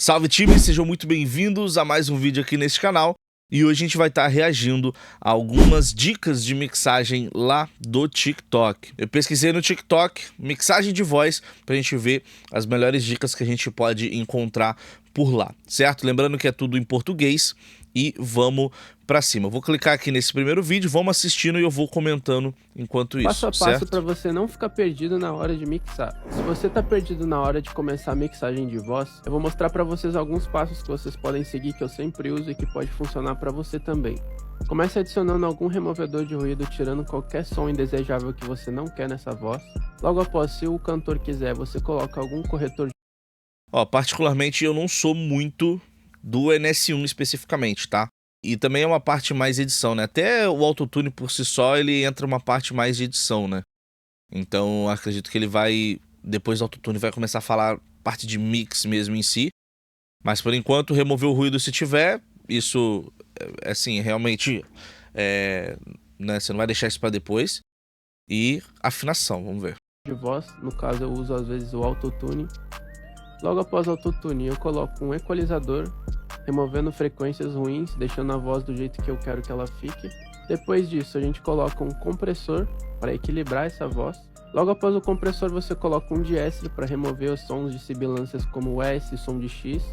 Salve time, sejam muito bem-vindos a mais um vídeo aqui neste canal. E hoje a gente vai estar reagindo a algumas dicas de mixagem lá do TikTok. Eu pesquisei no TikTok, mixagem de voz, pra gente ver as melhores dicas que a gente pode encontrar por lá, certo? Lembrando que é tudo em português e vamos pra cima. Eu vou clicar aqui nesse primeiro vídeo, vamos assistindo e eu vou comentando enquanto isso, passo a passo certo? para você não ficar perdido na hora de mixar. Se você tá perdido na hora de começar a mixagem de voz, eu vou mostrar para vocês alguns passos que vocês podem seguir que eu sempre uso e que pode funcionar para você também. Comece adicionando algum removedor de ruído, tirando qualquer som indesejável que você não quer nessa voz. Logo após, se o cantor quiser, você coloca algum corretor. Ó, particularmente eu não sou muito do NS1 especificamente, tá? E também é uma parte mais edição, né? Até o autotune por si só, ele entra uma parte mais de edição, né? Então acredito que ele vai, depois do autotune, vai começar a falar parte de mix mesmo em si. Mas por enquanto, remover o ruído se tiver, isso, assim, realmente, né? Você não vai deixar isso pra depois. E afinação, vamos ver. De voz, no caso eu uso às vezes o autotune. Logo após o autotune eu coloco um equalizador, removendo frequências ruins, deixando a voz do jeito que eu quero que ela fique. Depois disso a gente coloca um compressor para equilibrar essa voz. Logo após o compressor você coloca um diéster para remover os sons de sibilâncias como o S e som de X.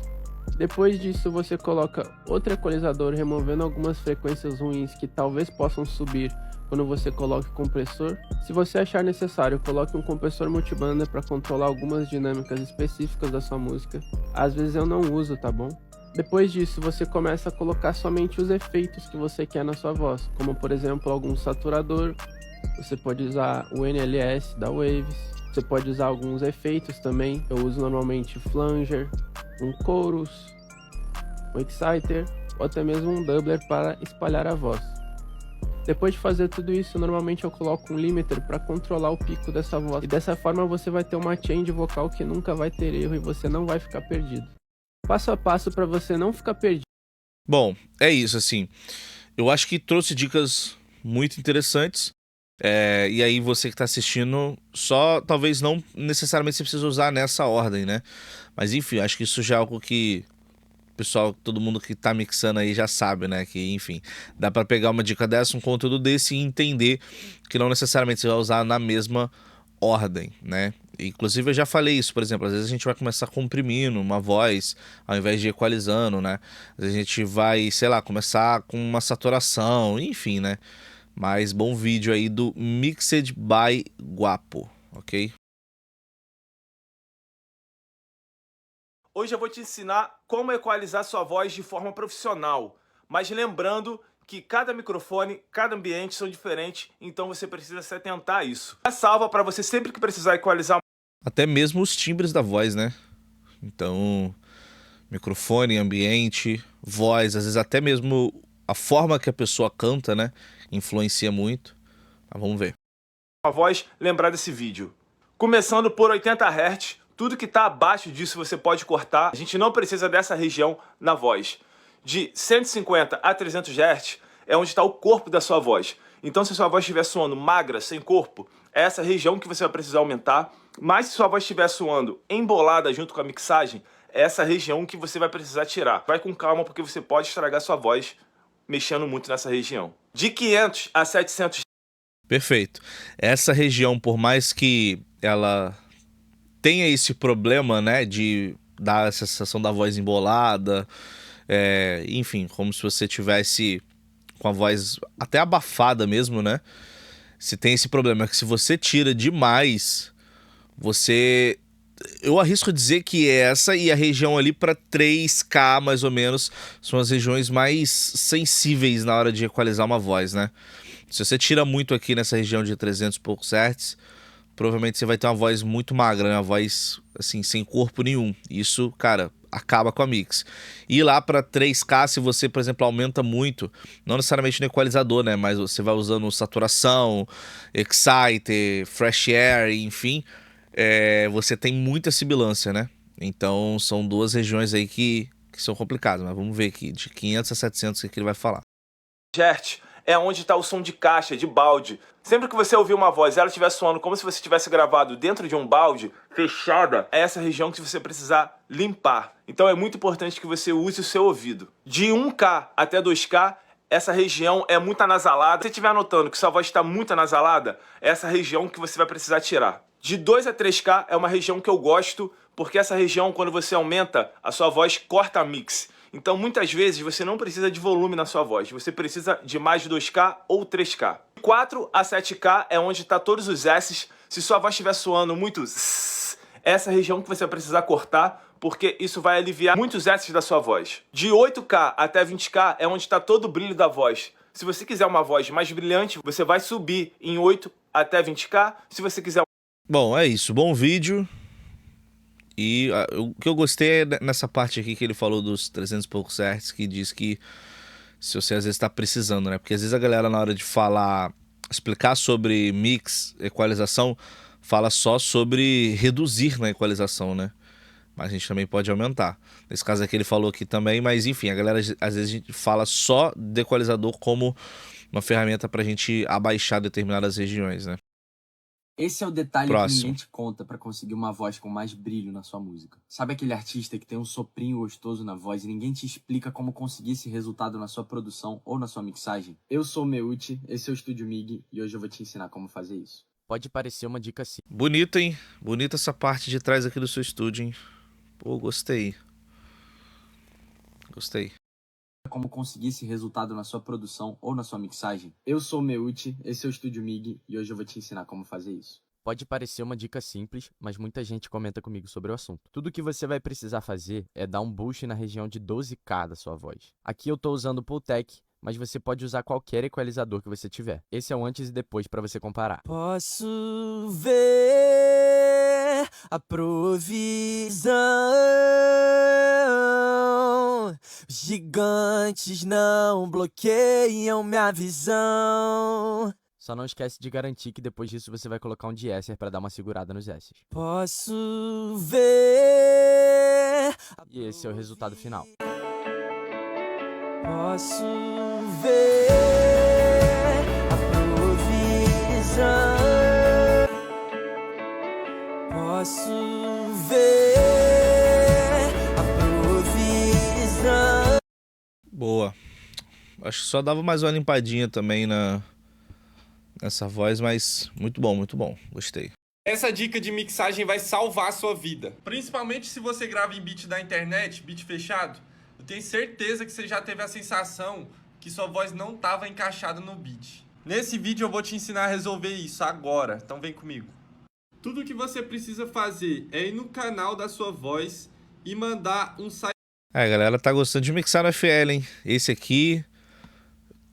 Depois disso você coloca outro equalizador removendo algumas frequências ruins que talvez possam subir quando você coloca o compressor. Se você achar necessário, coloque um compressor multibanda para controlar algumas dinâmicas específicas da sua música. Às vezes eu não uso, tá bom? Depois disso, você começa a colocar somente os efeitos que você quer na sua voz, como por exemplo algum saturador. Você pode usar o NLS da Waves, você pode usar alguns efeitos também. Eu uso normalmente flanger, um chorus, um exciter ou até mesmo um doubler para espalhar a voz. Depois de fazer tudo isso, normalmente eu coloco um limiter para controlar o pico dessa voz. E dessa forma você vai ter uma change vocal que nunca vai ter erro e você não vai ficar perdido. Passo a passo para você não ficar perdido. Bom, é isso, assim. Eu acho que trouxe dicas muito interessantes. E aí você que tá assistindo, só talvez não necessariamente você precisa usar nessa ordem, né? Mas enfim, acho que isso já é algo que o pessoal, todo mundo que tá mixando aí já sabe, né? Que enfim, dá pra pegar uma dica dessa, um conteúdo desse e entender que não necessariamente você vai usar na mesma ordem, né? Inclusive eu já falei isso, por exemplo, às vezes a gente vai começar comprimindo uma voz ao invés de equalizando, né? Às vezes a gente vai, sei lá, começar com uma saturação, enfim, né? Mas bom vídeo aí do Mixed by Guapo, ok? Hoje eu vou te ensinar como equalizar sua voz de forma profissional, mas lembrando que cada microfone, cada ambiente são diferentes, então você precisa se atentar a isso. A salva para você sempre que precisar equalizar. Até mesmo os timbres da voz, né? Então, microfone, ambiente, voz, às vezes até mesmo a forma que a pessoa canta, né? Influencia muito. Mas vamos ver. A voz, lembrar desse vídeo. Começando por 80 Hz, tudo que está abaixo disso você pode cortar. A gente não precisa dessa região na voz. De 150 a 300 Hz é onde está o corpo da sua voz. Então se sua voz estiver soando magra, sem corpo, é essa região que você vai precisar aumentar. Mas se sua voz estiver soando embolada junto com a mixagem, é essa região que você vai precisar tirar. Vai com calma porque você pode estragar sua voz mexendo muito nessa região. De 500 a 700. Perfeito. Essa região, por mais que ela tenha esse problema, né, de dar essa sensação da voz embolada, enfim, como se você tivesse com a voz até abafada mesmo, né? Se tem esse problema, que se você tira demais, eu arrisco dizer que essa e a região ali para 3K mais ou menos são as regiões mais sensíveis na hora de equalizar uma voz, né? Se você tira muito aqui nessa região de 300 e poucos hertz, provavelmente você vai ter uma voz muito magra, né? Uma voz assim sem corpo nenhum. Isso, cara, acaba com a mix. E lá para 3K, se você, por exemplo, aumenta muito, não necessariamente no equalizador, né? Mas você vai usando saturação, exciter, fresh air, enfim, você tem muita sibilância, né? Então são duas regiões aí que são complicadas, mas vamos ver aqui, de 500 a 700 o que ele vai falar. Hertz é onde está o som de caixa, de balde. Sempre que você ouvir uma voz e ela estiver soando como se você tivesse gravado dentro de um balde, fechada, é essa região que você precisar limpar. Então é muito importante que você use o seu ouvido. De 1K até 2K, essa região é muito anasalada. Se você estiver notando que sua voz está muito anasalada, é essa região que você vai precisar tirar. De 2 a 3K é uma região que eu gosto, porque essa região, quando você aumenta, a sua voz corta a mix. Então, muitas vezes, você não precisa de volume na sua voz. Você precisa de mais de 2K ou 3K. 4 a 7K é onde está todos os S's. Se sua voz estiver soando muito ss, é essa região que você vai precisar cortar, porque isso vai aliviar muitos S's da sua voz. De 8K até 20K é onde está todo o brilho da voz. Se você quiser uma voz mais brilhante, você vai subir em 8 até 20K. Se você quiser... Bom, é isso. Bom vídeo. E o que eu gostei é nessa parte aqui que ele falou dos 300 e poucos Hz, que diz que se você às vezes está precisando, né? Porque às vezes a galera na hora de falar, explicar sobre mix, equalização, fala só sobre reduzir na equalização, né? Mas a gente também pode aumentar. Nesse caso aqui ele falou aqui também, mas enfim, a galera às vezes a gente fala só de equalizador como uma ferramenta pra gente abaixar determinadas regiões, né? Esse é o detalhe Próximo. que ninguém te conta pra conseguir uma voz com mais brilho na sua música. Sabe aquele artista que tem um soprinho gostoso na voz e ninguém te explica como conseguir esse resultado na sua produção ou na sua mixagem? Eu sou o Meucci, esse é o Estúdio MIG e hoje eu vou te ensinar como fazer isso. Pode parecer uma dica simples. Bonito, hein? Bonita essa parte de trás aqui do seu estúdio, hein? Pô, gostei. Gostei. Como conseguir esse resultado na sua produção ou na sua mixagem? Eu sou o Meucci, esse é o Estúdio MIG e hoje eu vou te ensinar como fazer isso. Pode parecer uma dica simples, mas muita gente comenta comigo sobre o assunto. Tudo que você vai precisar fazer é dar um boost na região de 12K da sua voz. Aqui eu estou usando o Pultec, mas você pode usar qualquer equalizador que você tiver. Esse é o antes e depois para você comparar. Posso ver a provisão. Gigantes não bloqueiam minha visão. Só não esquece de garantir que depois disso você vai colocar um de-esser para dar uma segurada nos S's. Posso ver. E esse é o resultado final. Posso ver a provisão. Posso ver a provisão. Boa. Acho que só dava mais uma limpadinha também nessa voz, mas muito bom, muito bom. Gostei. Essa dica de mixagem vai salvar a sua vida. Principalmente se você grava em beat da internet, beat fechado. Eu tenho certeza que você já teve a sensação que sua voz não estava encaixada no beat. Nesse vídeo eu vou te ensinar a resolver isso agora, então vem comigo. Tudo que você precisa fazer é ir no canal da sua voz e mandar um site. A galera tá gostando de mixar no FL, hein? Esse aqui,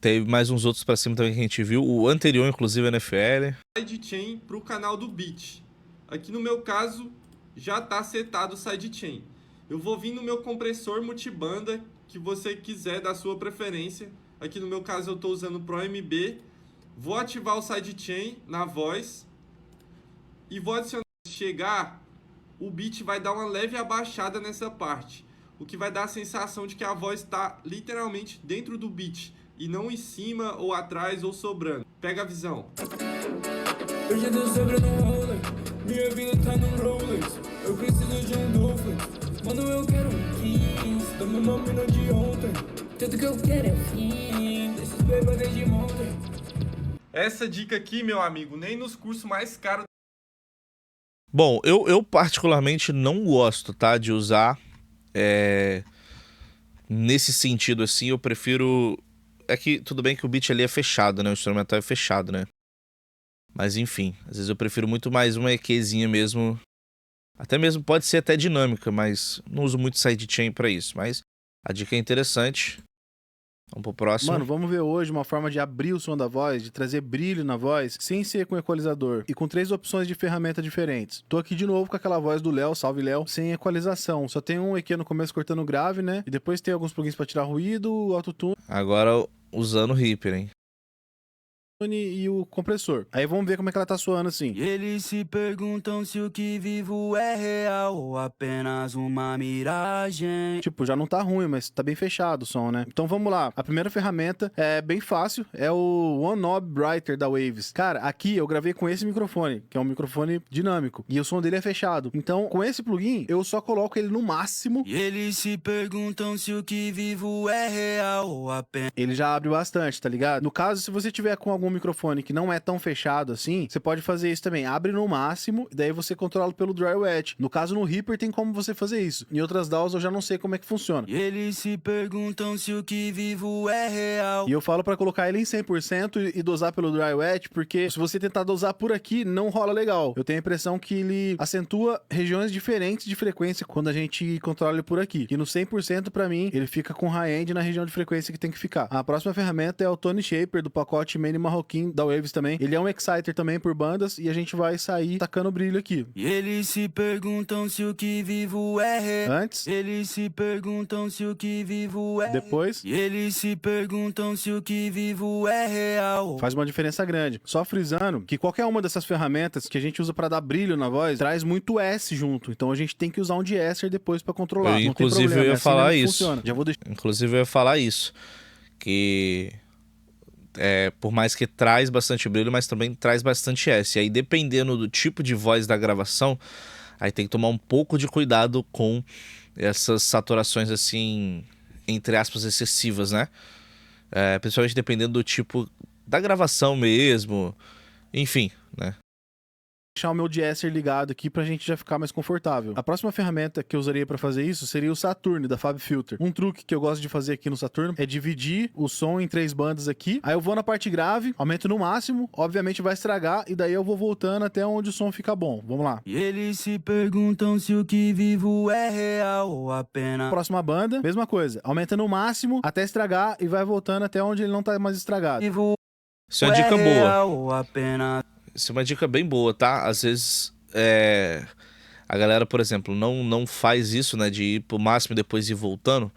teve mais uns outros pra cima também que a gente viu. O anterior, inclusive, é no FL. Sidechain para o canal do beat. Aqui no meu caso, já está setado o sidechain. Eu vou vir no meu compressor multibanda, que você quiser da sua preferência. Aqui no meu caso eu estou usando o Pro MB. Vou ativar o sidechain na voz. E vou adicionar. Chegar, o beat vai dar uma leve abaixada nessa parte. O que vai dar a sensação de que a voz está literalmente dentro do beat. E não em cima, ou atrás, ou sobrando. Pega a visão. Hoje eu tô sobrando um roller, minha vida tá num Rolex. Eu preciso de um duplex, mano, eu quero um kiss. Toma uma mina de ontem, tudo que eu quero é fim. Desses bebês desde ontem. Essa dica aqui, meu amigo, nem nos cursos mais caros. Bom, eu particularmente não gosto, tá, de usar nesse sentido assim. Eu prefiro... É que tudo bem que o beat ali é fechado, né? O instrumental é fechado, né? Mas enfim, às vezes eu prefiro muito mais uma EQzinha mesmo. Até mesmo pode ser até dinâmica, mas não uso muito sidechain pra isso. Mas a dica é interessante. Vamos pro próximo. Mano, vamos ver hoje uma forma de abrir o som da voz, de trazer brilho na voz, sem ser com equalizador e com 3 opções de ferramenta diferentes. Tô aqui de novo com aquela voz do Léo, salve Léo, sem equalização. Só tem um EQ no começo cortando grave, né? E depois tem alguns plugins pra tirar ruído, autotune. Agora usando o Reaper, hein? e o compressor. Aí vamos ver como é que ela tá soando assim. E eles se perguntam se o que vivo é real ou apenas uma miragem. Tipo, já não tá ruim, mas tá bem fechado o som, né? Então vamos lá. A primeira ferramenta é bem fácil, é o One Knob Brighter da Waves. Cara, aqui eu gravei com esse microfone, que é um microfone dinâmico, e o som dele é fechado. Então, com esse plugin, eu só coloco ele no máximo. E eles se perguntam se o que vivo é real ou apenas... Ele já abre bastante, tá ligado? No caso, se você tiver com algum microfone que não é tão fechado assim, você pode fazer isso também. Abre no máximo, e daí você controla pelo dry wet. No caso, no Reaper tem como você fazer isso. Em outras DAWs eu já não sei como é que funciona. E eles se perguntam se o que vivo é real. E eu falo pra colocar ele em 100% e dosar pelo dry wet, porque se você tentar dosar por aqui, não rola legal. Eu tenho a impressão que ele acentua regiões diferentes de frequência quando a gente controla ele por aqui. E no 100% pra mim, ele fica com high-end na região de frequência que tem que ficar. A próxima ferramenta é o Tone Shaper do pacote Mini Marroquin da Waves também. Ele é um exciter também por bandas e a gente vai sair tacando brilho aqui. E eles se perguntam se o que vivo é real. Antes. Eles se perguntam se o que vivo é... Depois. E eles se perguntam se o que vivo é real. Faz uma diferença grande. Só frisando que qualquer uma dessas ferramentas que a gente usa pra dar brilho na voz, traz muito S junto. Então a gente tem que usar um de-esser depois pra controlar. Inclusive eu ia falar isso. Funciona. Já vou deixar. Inclusive eu ia falar isso. Que... por mais que traz bastante brilho, mas também traz bastante S. E aí, dependendo do tipo de voz da gravação, aí tem que tomar um pouco de cuidado com essas saturações, assim, entre aspas, excessivas, né? Principalmente dependendo do tipo da gravação mesmo, enfim, né? Deixar o meu de-esser ligado aqui pra gente já ficar mais confortável. A próxima ferramenta que eu usaria pra fazer isso seria o Saturn da Fab Filter. Um truque que eu gosto de fazer aqui no Saturn é dividir o som em 3 bandas aqui. Aí eu vou na parte grave, aumento no máximo, obviamente vai estragar e daí eu vou voltando até onde o som fica bom. Vamos lá. E eles se perguntam se o que vivo é real ou apenas... Próxima banda, mesma coisa. Aumenta no máximo até estragar e vai voltando até onde ele não tá mais estragado. Vivo Isso é uma dica boa. real ou apenas... Isso é uma dica bem boa, tá? Às vezes a galera, por exemplo, não faz isso, né? De ir pro máximo e depois ir voltando.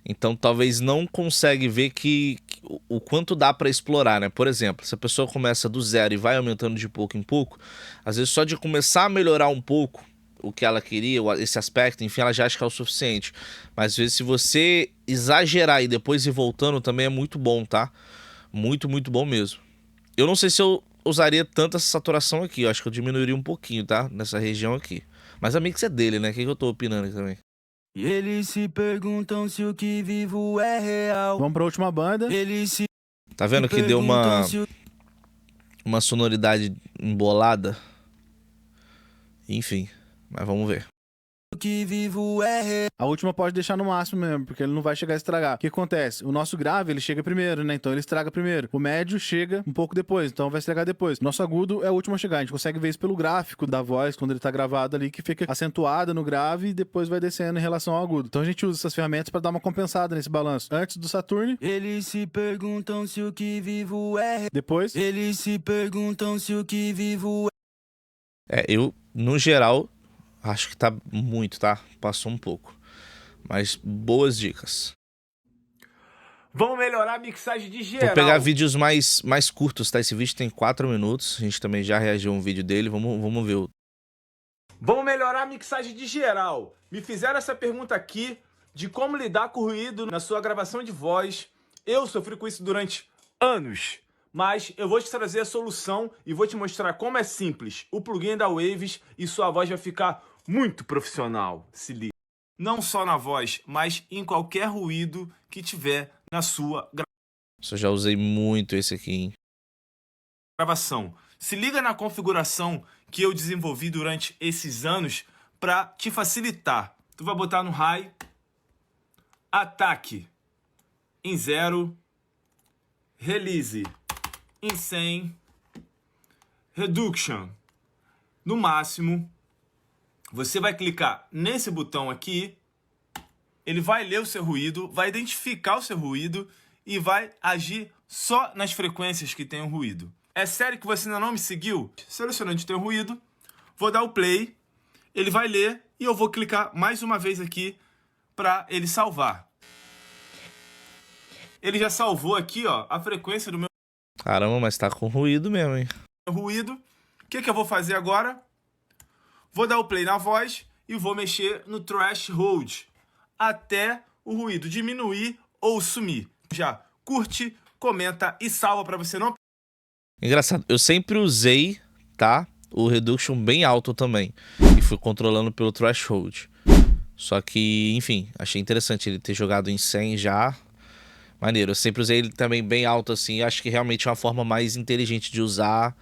Então talvez não consegue ver que o quanto dá pra explorar, né? Por exemplo, se a pessoa começa do zero e vai aumentando de pouco em pouco, às vezes só de começar a melhorar um pouco o que ela queria, esse aspecto, enfim, ela já acha que é o suficiente. Mas às vezes se você exagerar e depois ir voltando também é muito bom, tá? Muito, muito bom mesmo. Eu não sei se eu usaria tanta essa saturação aqui. Eu acho que eu diminuiria um pouquinho, tá? Nessa região aqui. Mas a mix é dele, né? O que eu tô opinando aqui também? E eles se perguntam se o que vivo é real. Vamos pra última banda. Eles se Tá vendo que deu uma sonoridade embolada? Enfim, mas vamos ver. o que vivo é real. A última pode deixar no máximo mesmo, porque ele não vai chegar a estragar. O que acontece? O nosso grave, ele chega primeiro, né? Então ele estraga primeiro. O médio chega um pouco depois, então vai estragar depois. O nosso agudo é o último a chegar. A gente consegue ver isso pelo gráfico da voz, quando ele tá gravado ali, que fica acentuada no grave e depois vai descendo em relação ao agudo. Então a gente usa essas ferramentas para dar uma compensada nesse balanço. Antes do Saturn. Eles se perguntam se o que vivo é real. Depois. Eles se perguntam se o que vivo Eu, no geral, acho que tá muito, tá? Passou um pouco. Mas boas dicas. Vamos melhorar a mixagem de geral. Vou pegar vídeos mais curtos, tá? Esse vídeo tem 4 minutos. A gente também já reagiu a um vídeo dele. Vamos ver o... Vamos melhorar a mixagem de geral. Me fizeram essa pergunta aqui de como lidar com o ruído na sua gravação de voz. Eu sofri com isso durante anos. Mas eu vou te trazer a solução e vou te mostrar como é simples. O plugin da Waves e sua voz vai ficar muito profissional. Se liga. Não só na voz, mas em qualquer ruído que tiver na sua Eu já usei muito esse aqui, hein? gravação. Se liga na configuração que eu desenvolvi durante esses anos para te facilitar. Tu vai botar no high, ataque em 0, release em 100, reduction no máximo. Você vai clicar nesse botão aqui, ele vai ler o seu ruído, vai identificar o seu ruído e vai agir só nas frequências que tem o ruído. É sério que você ainda não me seguiu? Selecionando onde tem o ruído, vou dar o play, ele vai ler e eu vou clicar mais uma vez aqui para ele salvar. Ele já salvou aqui, ó, a frequência do meu... Caramba, mas tá com ruído mesmo, hein? Ruído. O que eu vou fazer agora? Vou dar o play na voz e vou mexer no threshold até o ruído diminuir ou sumir. Já curte, comenta e salva para você não... Engraçado, eu sempre usei, tá? O reduction bem alto também. E fui controlando pelo threshold. Só que, enfim, achei interessante ele ter jogado em 100 já. Maneiro, eu sempre usei ele também bem alto assim. Acho que realmente é uma forma mais inteligente de usar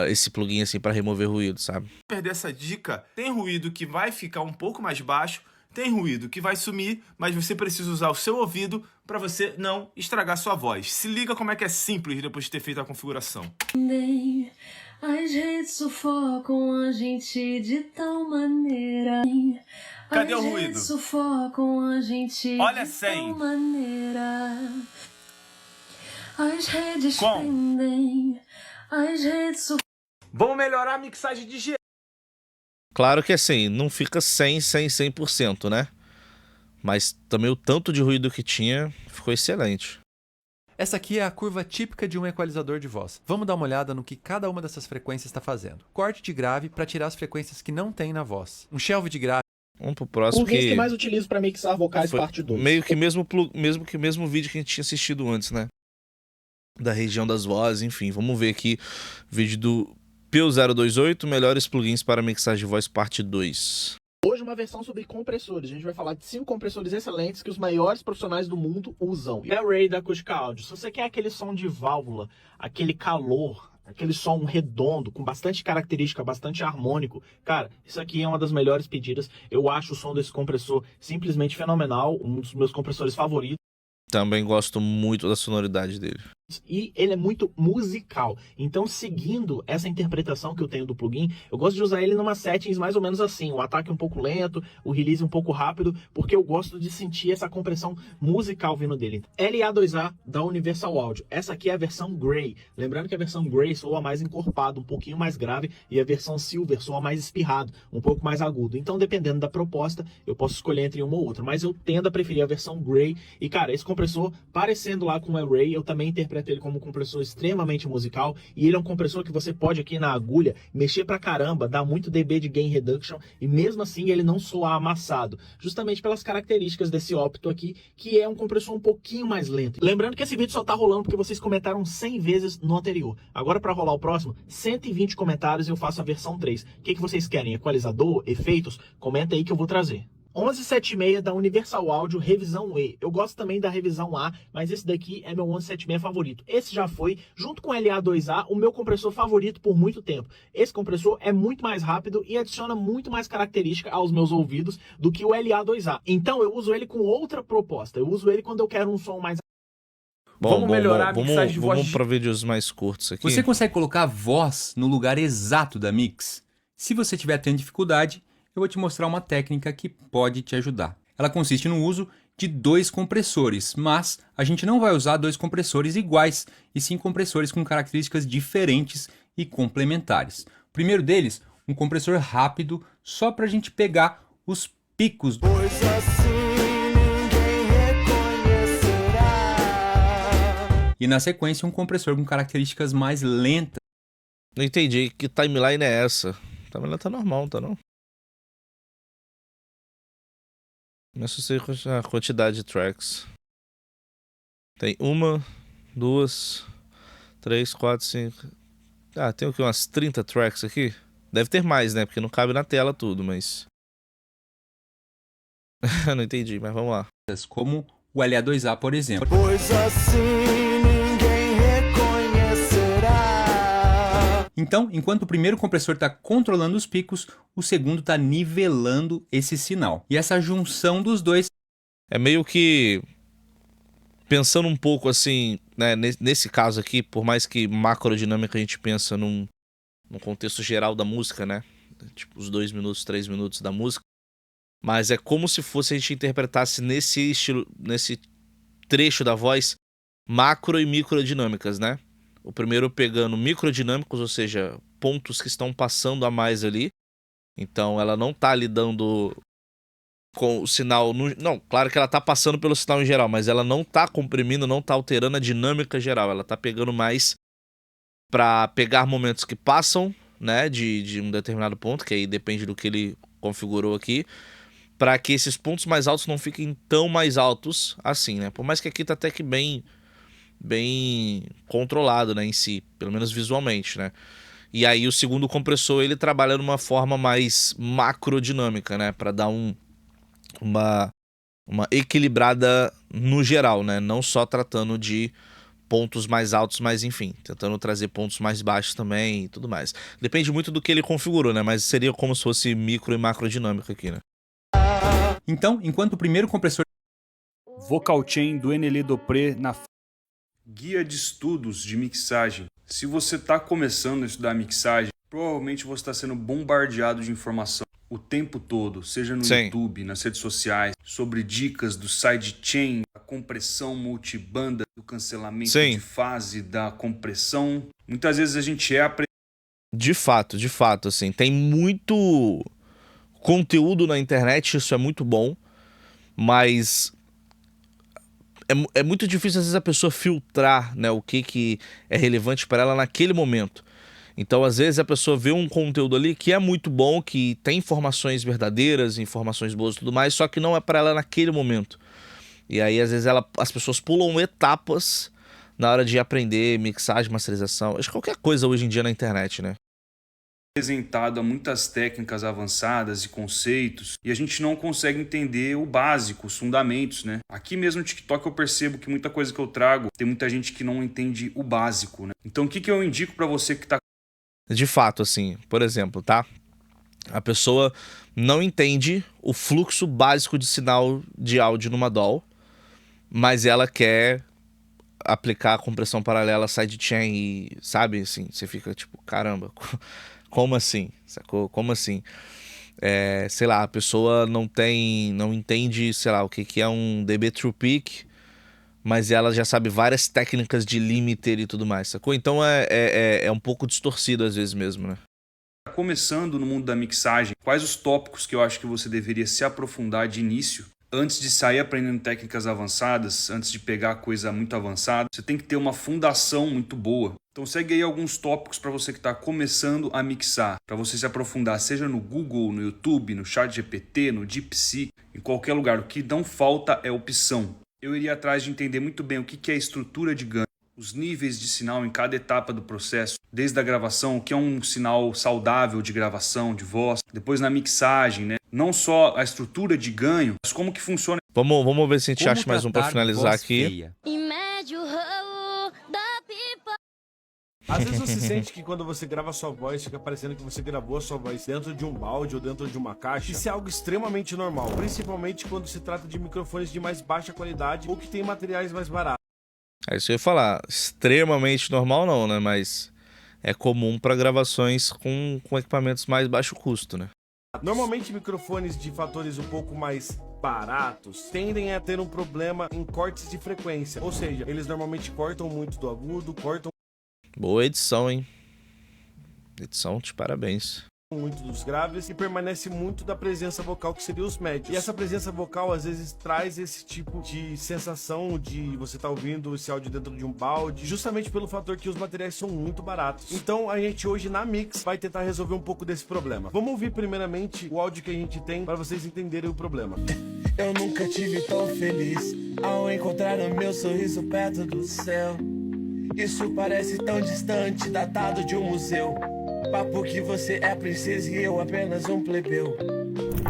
esse plugin assim para remover ruído, sabe? Perder essa dica, tem ruído que vai ficar um pouco mais baixo, tem ruído que vai sumir, mas você precisa usar o seu ouvido para você não estragar sua voz. Se liga como é que é simples depois de ter feito a configuração. As redes sufocam a gente de tal maneira. Cadê o As ruído? redes sufocam a gente Olha de 100. tal maneira. As redes Com. prendem. As redes Vamos melhorar a mixagem de geral. Claro que assim, não fica 100%, né? Mas também o tanto de ruído que tinha ficou excelente. Essa aqui é a curva típica de um equalizador de voz. Vamos dar uma olhada no que cada uma dessas frequências está fazendo. Corte de grave para tirar as frequências que não tem na voz. Um shelve de grave. Vamos pro próximo Plugins que mais utilizo para mixar vocais parte 2. Meio que o mesmo vídeo que a gente tinha assistido antes, né? Da região das vozes, enfim. Vamos ver aqui o vídeo do P028, melhores plugins para mixagem de voz parte 2. Hoje uma versão sobre compressores. A gente vai falar de 5 compressores excelentes que os maiores profissionais do mundo usam. E a Array da Acústica Audio. Se você quer aquele som de válvula, aquele calor, aquele som redondo, com bastante característica, bastante harmônico, cara, isso aqui é uma das melhores pedidas. Eu acho o som desse compressor simplesmente fenomenal, um dos meus compressores favoritos. Também gosto muito da sonoridade dele. E ele é muito musical. Então, seguindo essa interpretação que eu tenho do plugin, eu gosto de usar ele numa settings mais ou menos assim. O ataque um pouco lento, o release um pouco rápido, porque eu gosto de sentir essa compressão musical vindo dele. LA2A da Universal Audio. Essa aqui é a versão Grey. Lembrando que a versão Grey soa mais encorpado, um pouquinho mais grave, e a versão Silver soa mais espirrado, um pouco mais agudo. Então, dependendo da proposta, eu posso escolher entre uma ou outra. Mas eu tendo a preferir a versão Grey. E, cara, esse compressor, parecendo lá com o Array, eu também interpreto ele como um compressor extremamente musical, e ele é um compressor que você pode aqui na agulha mexer pra caramba, dar muito dB de gain reduction, e mesmo assim ele não soa amassado, justamente pelas características desse Opto aqui, que é um compressor um pouquinho mais lento. Lembrando que esse vídeo só tá rolando porque vocês comentaram 100 vezes no anterior. Agora, para rolar o próximo, 120 comentários e eu faço a versão 3. O que vocês querem? Equalizador? Efeitos? Comenta aí que eu vou trazer. 1176 da Universal Audio, revisão E. Eu gosto também da revisão A, mas esse daqui é meu 1176 favorito. Esse já foi, junto com o LA2A, o meu compressor favorito por muito tempo. Esse compressor é muito mais rápido e adiciona muito mais característica aos meus ouvidos do que o LA2A. Então eu uso ele com outra proposta. Eu uso ele quando eu quero um som mais... Vamos melhorar a mixagem de voz. Vamos para vídeos mais curtos aqui. Você consegue colocar a voz no lugar exato da mix? Se você tiver tendo dificuldade, eu vou te mostrar uma técnica que pode te ajudar. Ela consiste no uso de 2 compressores, mas a gente não vai usar 2 compressores iguais, e sim compressores com características diferentes e complementares. O primeiro deles, um compressor rápido, só para a gente pegar os picos. Pois assim ninguém reconhecerá. E na sequência, um compressor com características mais lentas. Não entendi, que timeline é essa? A timeline tá normal, tá não? Começa a ser a quantidade de tracks. Tem 1, 2, 3, 4, 5... Ah, tem o que? Umas 30 tracks aqui? Deve ter mais, né? Porque não cabe na tela tudo, mas... Não entendi, mas vamos lá. Como o LA2A, por exemplo. Pois assim ninguém reconhecerá. Então, enquanto o primeiro compressor está controlando os picos, o segundo está nivelando esse sinal. E essa junção dos dois... É meio que... Pensando um pouco assim, né, nesse caso aqui, por mais que macrodinâmica a gente pensa num contexto geral da música, né? Tipo, os 2 minutos, 3 minutos da música. Mas é como se fosse a gente interpretasse nesse estilo, nesse trecho da voz, macro e microdinâmicas, né? O primeiro pegando microdinâmicos, ou seja, pontos que estão passando a mais ali. Então ela não tá ali dando com o sinal... Não, claro que ela tá passando pelo sinal em geral, mas ela não tá comprimindo, não tá alterando a dinâmica geral. Ela tá pegando mais pra pegar momentos que passam, né, de um determinado ponto, que aí depende do que ele configurou aqui, para que esses pontos mais altos não fiquem tão mais altos assim, né? Por mais que aqui tá até que bem controlado, né, em si, pelo menos visualmente, né? E aí o segundo compressor, ele trabalha numa forma mais macrodinâmica, né, para dar uma equilibrada no geral, né? Não só tratando de pontos mais altos, mas enfim, tentando trazer pontos mais baixos também e tudo mais. Depende muito do que ele configurou, né? Mas seria como se fosse micro e macrodinâmica aqui, né? Então, enquanto o primeiro compressor Vocal Chain do NL Dopré na Guia de estudos de mixagem. Se você está começando a estudar mixagem, provavelmente você está sendo bombardeado de informação o tempo todo, seja no YouTube, nas redes sociais, sobre dicas do sidechain, a compressão multibanda, do cancelamento de fase, da compressão. Muitas vezes a gente De fato, assim, tem muito conteúdo na internet, isso é muito bom, mas é muito difícil às vezes a pessoa filtrar, né, o que é relevante para ela naquele momento. Então, às vezes, a pessoa vê um conteúdo ali que é muito bom, que tem informações verdadeiras, informações boas e tudo mais, só que não é para ela naquele momento. E aí, às vezes, as pessoas pulam etapas na hora de aprender mixagem, masterização, acho que qualquer coisa hoje em dia na internet, né? Apresentado a muitas técnicas avançadas e conceitos e a gente não consegue entender o básico, os fundamentos, né? Aqui mesmo no TikTok eu percebo que muita coisa que eu trago, tem muita gente que não entende o básico, né? Então, o que eu indico para você que tá... De fato, assim, por exemplo, tá? A pessoa não entende o fluxo básico de sinal de áudio numa DAW, mas ela quer aplicar a compressão paralela sidechain e, sabe, assim, você fica tipo, caramba, como assim? Sacou? Como assim? Sei lá, a pessoa não entende, sei lá, o que é um dB True Peak, mas ela já sabe várias técnicas de limiter e tudo mais, sacou? Então é um pouco distorcido às vezes mesmo, né? Começando no mundo da mixagem, quais os tópicos que eu acho que você deveria se aprofundar de início? Antes de sair aprendendo técnicas avançadas, antes de pegar coisa muito avançada, você tem que ter uma fundação muito boa. Então segue aí alguns tópicos para você que está começando a mixar, para você se aprofundar, seja no Google, no YouTube, no ChatGPT, no DeepSeek, em qualquer lugar. O que não falta é opção. Eu iria atrás de entender muito bem o que é a estrutura de ganho, os níveis de sinal em cada etapa do processo, desde a gravação, o que é um sinal saudável de gravação, de voz, depois na mixagem, né? Não só a estrutura de ganho, mas como que funciona. Vamos ver se a gente acha mais um para finalizar aqui. Às vezes você sente que quando você grava a sua voz, fica parecendo que você gravou a sua voz dentro de um balde ou dentro de uma caixa. Isso é algo extremamente normal, principalmente quando se trata de microfones de mais baixa qualidade ou que tem materiais mais baratos. É isso que eu ia falar, extremamente normal não, né? Mas é comum para gravações com equipamentos mais baixo custo, né? Normalmente microfones de fatores um pouco mais baratos tendem a ter um problema em cortes de frequência, ou seja, eles normalmente cortam muito do agudo, cortam Boa edição, hein? Edição, de parabéns. Muito dos graves e permanece muito da presença vocal, que seria os médios. E essa presença vocal às vezes traz esse tipo de sensação de você estar ouvindo esse áudio dentro de um balde, justamente pelo fator que os materiais são muito baratos. Então a gente hoje na Mix vai tentar resolver um pouco desse problema. Vamos ouvir primeiramente o áudio que a gente tem para vocês entenderem o problema. Eu nunca tive tão feliz ao encontrar o meu sorriso perto do céu. Isso parece tão distante, datado de um museu. Papo que você é princesa e eu apenas um plebeu.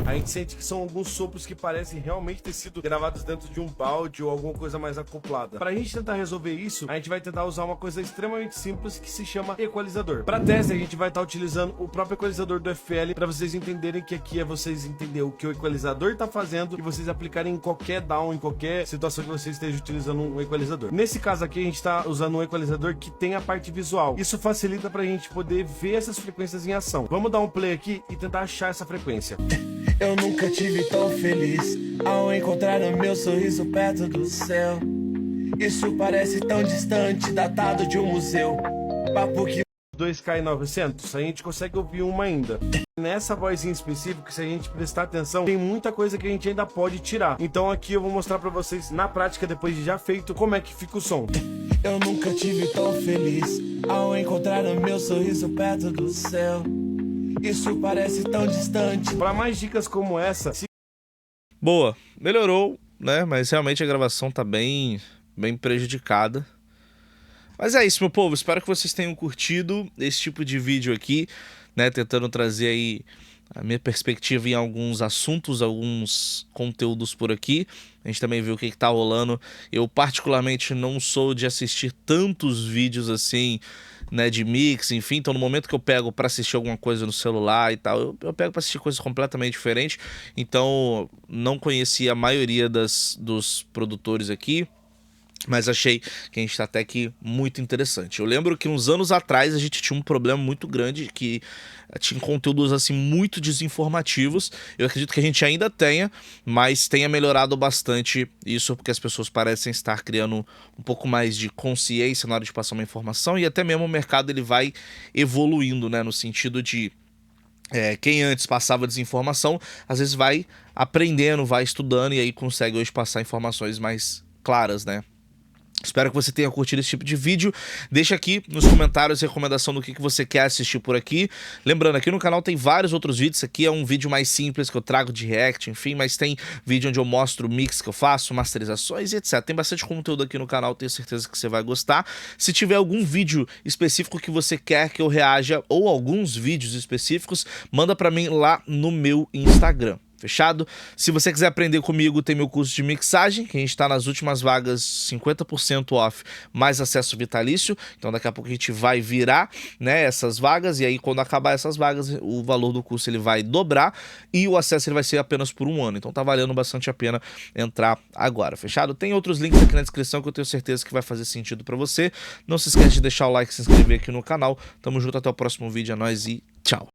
A gente sente que são alguns sopros que parecem realmente ter sido gravados dentro de um balde ou alguma coisa mais acoplada. Pra gente tentar resolver isso, a gente vai tentar usar uma coisa extremamente simples que se chama equalizador. Pra teste, a gente vai estar utilizando o próprio equalizador do FL pra vocês entenderem que aqui é vocês entenderem o que o equalizador tá fazendo e vocês aplicarem em qualquer down, em qualquer situação que você esteja utilizando um equalizador. Nesse caso aqui, a gente tá usando um equalizador que tem a parte visual. Isso facilita pra gente poder ver essas frequências em ação. Vamos dar um play aqui e tentar achar essa frequência. Eu nunca tive tão feliz ao encontrar o meu sorriso perto do céu. Isso parece tão distante, datado de um museu. Papo que 2K900, a gente consegue ouvir uma ainda. Nessa voz em específico, se a gente prestar atenção, tem muita coisa que a gente ainda pode tirar. Então aqui eu vou mostrar pra vocês na prática, depois de já feito, como é que fica o som. Eu nunca tive tão feliz ao encontrar o meu sorriso perto do céu. Isso parece tão distante. Para mais dicas como essa... Boa, melhorou, né? Mas realmente a gravação tá bem prejudicada. Mas é isso, meu povo. Espero que vocês tenham curtido esse tipo de vídeo aqui, né? Tentando trazer aí a minha perspectiva em alguns assuntos, alguns conteúdos por aqui. A gente também viu o que tá rolando. Eu particularmente não sou de assistir tantos vídeos assim, né, de mix, enfim. Então no momento que eu pego pra assistir alguma coisa no celular e tal, eu pego pra assistir coisas completamente diferentes. Então não conhecia a maioria dos produtores aqui, mas achei que a gente tá até aqui muito interessante. Eu lembro que uns anos atrás a gente tinha um problema muito grande, que tinha conteúdos assim muito desinformativos. Eu acredito que a gente ainda tenha, mas tenha melhorado bastante isso, porque as pessoas parecem estar criando um pouco mais de consciência na hora de passar uma informação, e até mesmo o mercado ele vai evoluindo, né, no sentido de quem antes passava desinformação, às vezes vai aprendendo, vai estudando, e aí consegue hoje passar informações mais claras, né? Espero que você tenha curtido esse tipo de vídeo. Deixa aqui nos comentários a recomendação do que você quer assistir por aqui. Lembrando, aqui no canal tem vários outros vídeos. Esse aqui é um vídeo mais simples que eu trago de react, enfim. Mas tem vídeo onde eu mostro o mix que eu faço, masterizações e etc. Tem bastante conteúdo aqui no canal, tenho certeza que você vai gostar. Se tiver algum vídeo específico que você quer que eu reaja, ou alguns vídeos específicos, manda pra mim lá no meu Instagram. Fechado? Se você quiser aprender comigo, tem meu curso de mixagem, que a gente tá nas últimas vagas, 50% off, mais acesso vitalício. Então daqui a pouco a gente vai virar, né, essas vagas, e aí quando acabar essas vagas, o valor do curso ele vai dobrar, e o acesso ele vai ser apenas por 1 ano. Então tá valendo bastante a pena entrar agora, fechado? Tem outros links aqui na descrição que eu tenho certeza que vai fazer sentido pra você. Não se esquece de deixar o like e se inscrever aqui no canal. Tamo junto, até o próximo vídeo, é nóis e tchau!